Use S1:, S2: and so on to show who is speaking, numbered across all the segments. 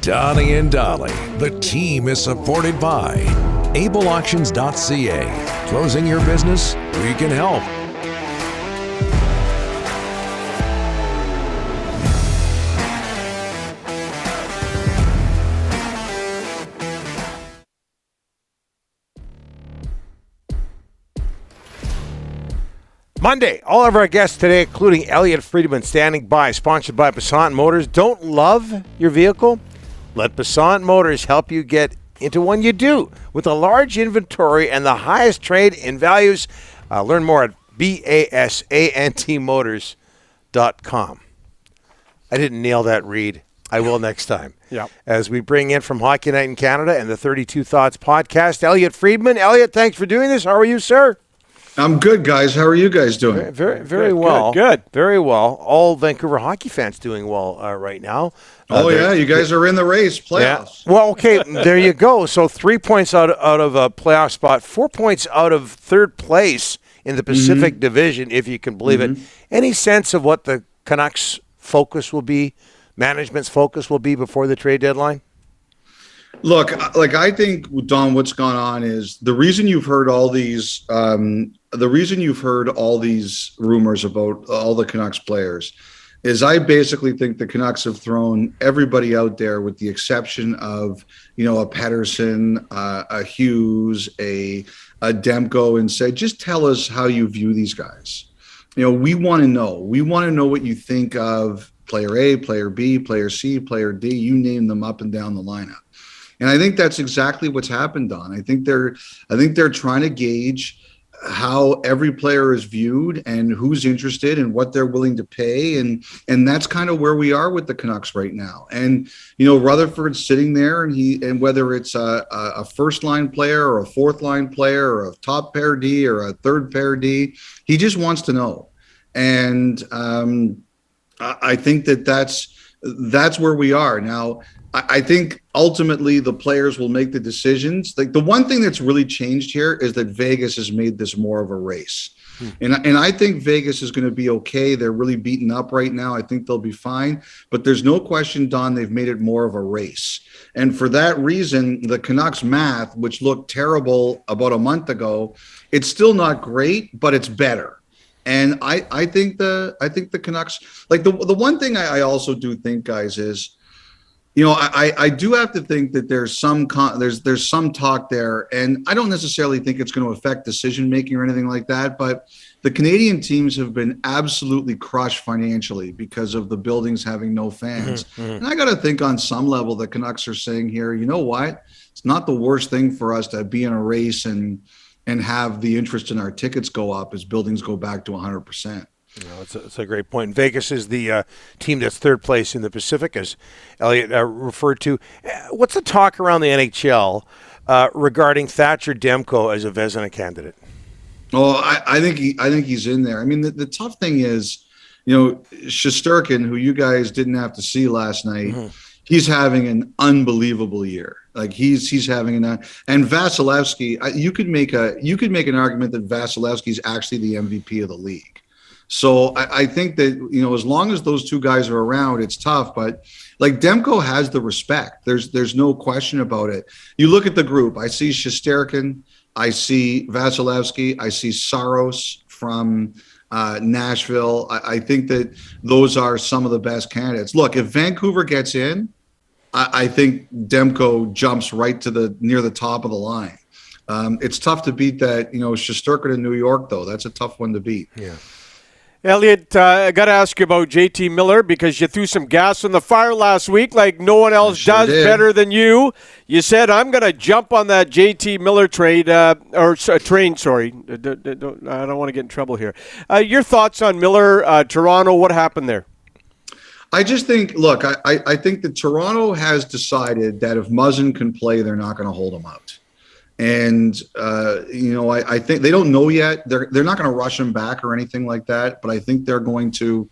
S1: Donnie and Dolly. The team is supported by ableauctions.ca. Closing your business? We can help.
S2: Monday, all of our guests today, including Elliotte Friedman, standing by, sponsored by Passant Motors. Don't love your vehicle? Let Passant Motors help you get into one you do. With a large inventory and the highest trade-in values, learn more at basantmotors.com. I didn't nail that read. I will next time.
S3: Yep.
S2: As we bring in from Hockey Night in Canada and the 32 Thoughts podcast, Elliotte Friedman. Elliotte, thanks for doing this. How are you, sir?
S4: I'm good, guys. How are you guys doing?
S2: Very well.
S3: Good.
S2: Very well. All Vancouver hockey fans doing well right now.
S4: You guys are in the race, playoffs.
S2: Yeah. Well, okay, there you go. So 3 points out of a playoff spot, 4 points out of third place in the Pacific Division, if you can believe it. Any sense of what the Canucks' focus will be, management's focus will be before the trade deadline?
S4: Look, I think, Don, what's gone on is the reason you've heard all these rumors about all the Canucks players is I basically think the Canucks have thrown everybody out there with the exception of, a Pettersson, a Hughes, a Demko, and say, just tell us how you view these guys. We want to know. We want to know what you think of player A, player B, player C, player D. You name them up and down the lineup. And I think that's exactly what's happened, Don. I think they're trying to gauge how every player is viewed and who's interested and what they're willing to pay. And that's kind of where we are with the Canucks right now. And, Rutherford's sitting there and whether it's a first line player or a fourth line player or a top pair D or a third pair D, he just wants to know. And I think that's where we are now. I think ultimately the players will make the decisions. Like the one thing that's really changed here is that Vegas has made this more of a race. And I think Vegas is going to be okay. They're really beaten up right now. I think they'll be fine. But there's no question, Don, they've made it more of a race. And for that reason, the Canucks math, which looked terrible about a month ago, it's still not great, but it's better. And I think the Canucks, like the one thing I also do think, guys, is, I do have to think that there's some talk there, and I don't necessarily think it's going to affect decision making or anything like that. But the Canadian teams have been absolutely crushed financially because of the buildings having no fans. And I got to think on some level the Canucks are saying here, you know what? It's not the worst thing for us to be in a race and have the interest in our tickets go up as buildings go back to 100%.
S2: It's a great point. Vegas is the team that's third place in the Pacific, as Elliotte referred to. What's the talk around the NHL regarding Thatcher Demko as a Vezina candidate?
S4: Oh, I think he's in there. I mean, the tough thing is, Shesterkin, who you guys didn't have to see last night, he's having an unbelievable year. Like he's having and Vasilevsky. You could make an argument that Vasilevsky's actually the MVP of the league. So I think that, as long as those two guys are around, it's tough. But like Demko has the respect. There's no question about it. You look at the group. I see Shesterkin. I see Vasilevsky. I see Saros from Nashville. I think that those are some of the best candidates. Look, if Vancouver gets in, I think Demko jumps right to near the top of the line. It's tough to beat that, Shesterkin in New York, though. That's a tough one to beat.
S2: Yeah.
S3: Elliotte, I got to ask you about JT Miller because you threw some gas on the fire last week like no one else does better than you. You said, I'm going to jump on that JT Miller train. I don't want to get in trouble here. Your thoughts on Miller, Toronto, what happened there?
S4: I just think, look, I think that Toronto has decided that if Muzzin can play, they're not going to hold him out. And, I think they don't know yet. They're not going to rush him back or anything like that. But I think they're going to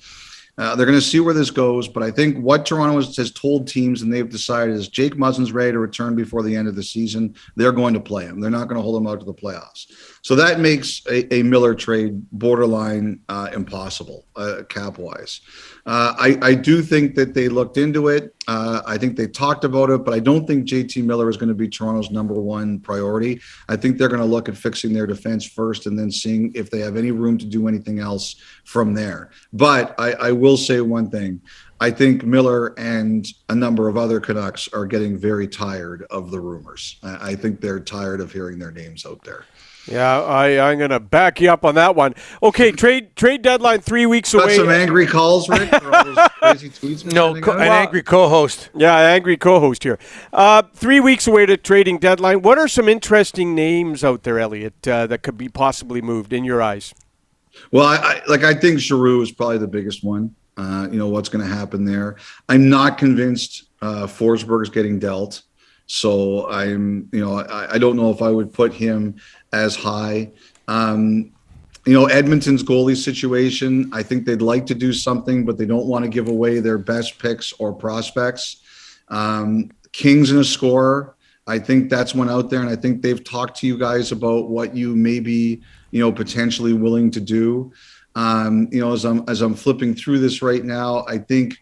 S4: They're going to see where this goes, but I think what Toronto has told teams and they've decided is Jake Muzzin's ready to return before the end of the season. They're going to play him. They're not going to hold him out to the playoffs. So that makes a Miller trade borderline impossible cap-wise. I do think that they looked into it. I think they talked about it, but I don't think JT Miller is going to be Toronto's number one priority. I think they're going to look at fixing their defense first and then seeing if they have any room to do anything else from there. But I will say one thing. I think Miller and a number of other Canucks are getting very tired of the rumors. I think they're tired of hearing their names out there.
S3: Yeah, I'm going to back you up on that one. Okay, trade deadline 3 weeks away.
S4: Got some angry calls, Rick, for all those crazy tweets.
S2: Angry co-host.
S3: Yeah, angry co-host here. 3 weeks away to trading deadline. What are some interesting names out there, Elliotte, that could be possibly moved in your eyes?
S4: Well, I think Giroux is probably the biggest one. What's going to happen there. I'm not convinced Forsberg's getting dealt. So I don't know if I would put him as high. Edmonton's goalie situation, I think they'd like to do something, but they don't want to give away their best picks or prospects. Kings and a scorer, I think that's one out there, and I think they've talked to you guys about what you may be, potentially willing to do. As I'm flipping through this right now, I think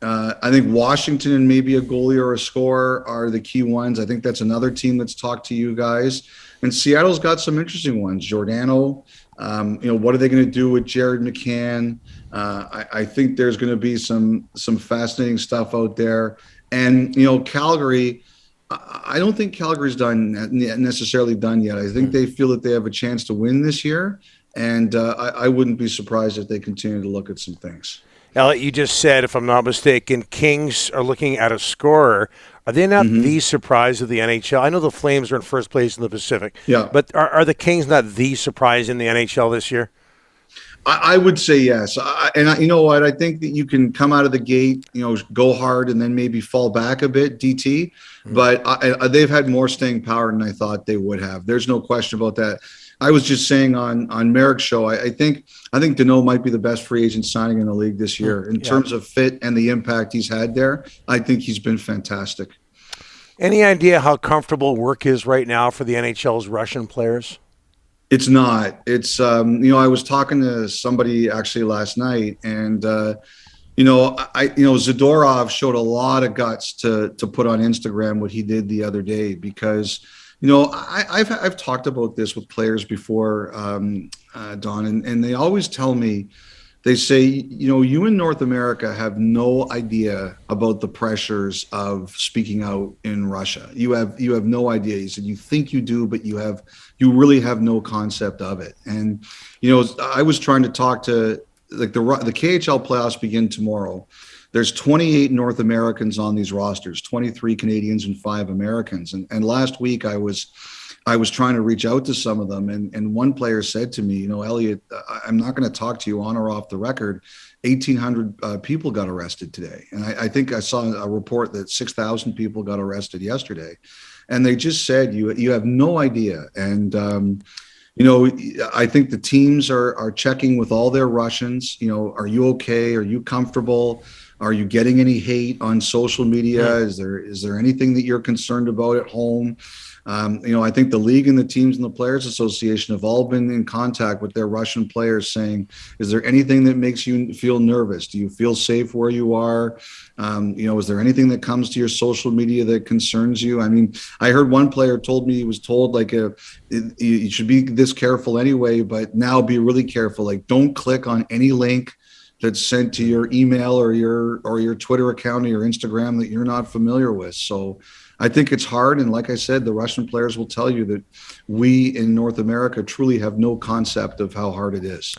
S4: Washington and maybe a goalie or a scorer are the key ones. I think that's another team that's talked to you guys. And Seattle's got some interesting ones. Giordano, what are they going to do with Jared McCann? I think there's going to be some fascinating stuff out there. And, Calgary, I don't think Calgary's necessarily done yet. I think they feel that they have a chance to win this year. And I wouldn't be surprised if they continue to look at some things.
S2: Elliotte, you just said, if I'm not mistaken, Kings are looking at a scorer. Are they not the surprise of the NHL? I know the Flames are in first place in the Pacific.
S4: Yeah.
S2: But are the Kings not the surprise in the NHL this year?
S4: I would say yes. You know what? I think that you can come out of the gate, go hard and then maybe fall back a bit, DT. But they've had more staying power than I thought they would have. There's no question about that. I was just saying on Merrick's show, I think Deneau might be the best free agent signing in the league this year in terms of fit and the impact he's had there. I think he's been fantastic.
S2: Any idea how comfortable work is right now for the NHL's Russian players?
S4: It's not. It's I was talking to somebody actually last night, and Zadorov showed a lot of guts to put on Instagram what he did the other day because. I've talked about this with players before, Don, and they always tell me, they say, you in North America have no idea about the pressures of speaking out in Russia. You have no idea. He said, you think you do, but you really have no concept of it. And, I was trying to talk to the KHL playoffs begin tomorrow. There's 28 North Americans on these rosters, 23 Canadians and 5 Americans. And last week I was trying to reach out to some of them. And one player said to me, Elliotte, I'm not going to talk to you on or off the record. 1,800 people got arrested today. And I think I saw a report that 6,000 people got arrested yesterday. And they just said, you have no idea. And, I think the teams are checking with all their Russians. Are you okay? Are you comfortable? Are you getting any hate on social media? Is there anything that you're concerned about at home? I think the league and the teams and the Players Association have all been in contact with their Russian players saying, is there anything that makes you feel nervous? Do you feel safe where you are? Is there anything that comes to your social media that concerns you? I mean, I heard one player told me he was told you should be this careful anyway, but now be really careful. Like, don't click on any link that's sent to your email or your Twitter account or your Instagram that you're not familiar with. So I think it's hard. And like I said, the Russian players will tell you that we in North America truly have no concept of how hard it is.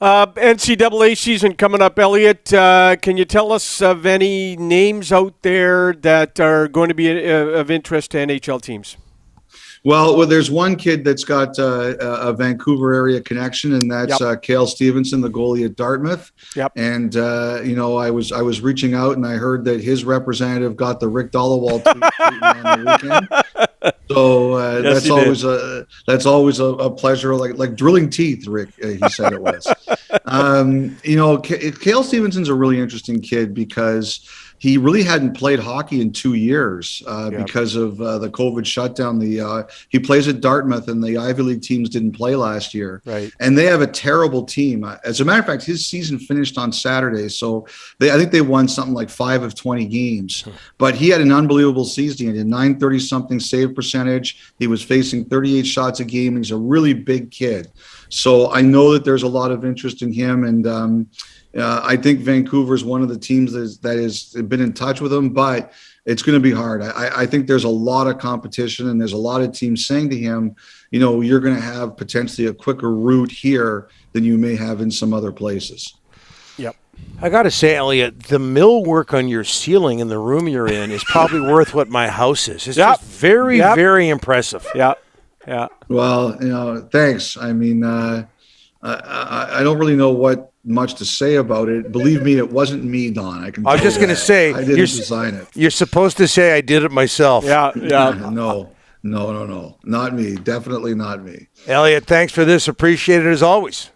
S3: NCAA season coming up, Elliotte. Can you tell us of any names out there that are going to be of interest to NHL teams?
S4: Well, there's one kid that's got a Vancouver area connection, and that's Cale Stevenson, the goalie at Dartmouth.
S3: Yep.
S4: And I was reaching out, and I heard that his representative got the Rick Dollawall tweet on the weekend. So
S3: Yes,
S4: that's always a pleasure, like drilling teeth. Rick, he said it was. Cale Stevenson's a really interesting kid because he really hadn't played hockey in 2 years because of the COVID shutdown. He plays at Dartmouth, and the Ivy League teams didn't play last year.
S2: Right.
S4: And they have a terrible team. As a matter of fact, his season finished on Saturday, so I think they won something like 5 of 20 games. But he had an unbelievable season. He had a 930-something save percentage. He was facing 38 shots a game. He's a really big kid. So I know that there's a lot of interest in him, and I think Vancouver is one of the teams that has been in touch with him, but it's going to be hard. I think there's a lot of competition, and there's a lot of teams saying to him, you're going to have potentially a quicker route here than you may have in some other places.
S2: Yep. I got to say, Elliotte, the millwork on your ceiling in the room you're in is probably worth what my house is. It's just very, very impressive.
S3: Yeah. Yeah.
S4: Well, thanks. I mean, I don't really know what much to say about it. Believe me, it wasn't me, Don. I was
S2: just going to say,
S4: I didn't design it.
S2: You're supposed to say I did it myself.
S3: Yeah.
S4: No, not me. Definitely not me.
S2: Elliotte, thanks for this. Appreciate it as always.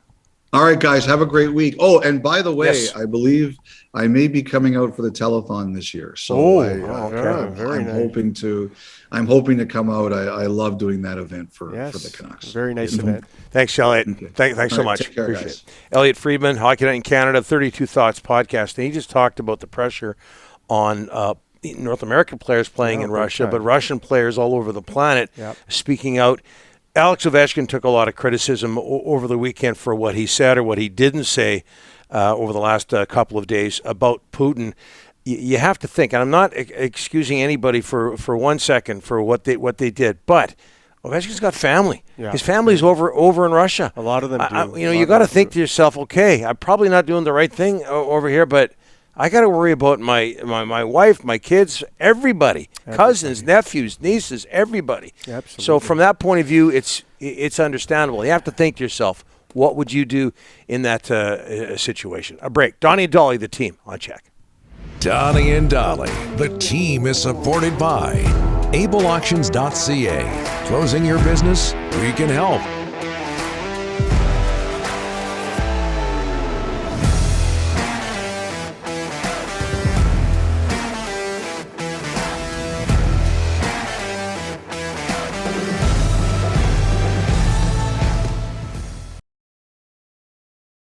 S4: All right, guys, have a great week. Oh, and by the way,
S2: yes.
S4: I believe I may be coming out for the telethon this year. So I'm hoping to come out. I love doing that event for the Canucks.
S3: Very nice event.
S2: Thanks, Elliotte.
S4: Okay.
S2: Thanks so much.
S4: Take care,
S2: Appreciate
S4: guys.
S2: it. Elliotte Friedman, Hockey Night in Canada, 32 Thoughts podcast. And he just talked about the pressure on North American players playing in Russia, but Russian players all over the planet speaking out. Alex Ovechkin took a lot of criticism over the weekend for what he said or what he didn't say over the last couple of days about Putin. You have to think, and I'm not excusing anybody for 1 second for what they did, but Ovechkin's got family. Yeah. His family's over in Russia.
S3: A lot of them do.
S2: You got to think to yourself, okay, I'm probably not doing the right thing over here, but I got to worry about my wife, my kids, everybody, cousins, nephews, nieces, everybody.
S3: Absolutely.
S2: So from that point of view, it's understandable. You have to think to yourself, what would you do in that situation? A break. Donnie and Dolly, the team, on check.
S1: Donnie and Dolly, the team is supported by AbleAuctions.ca. Closing your business? We can help.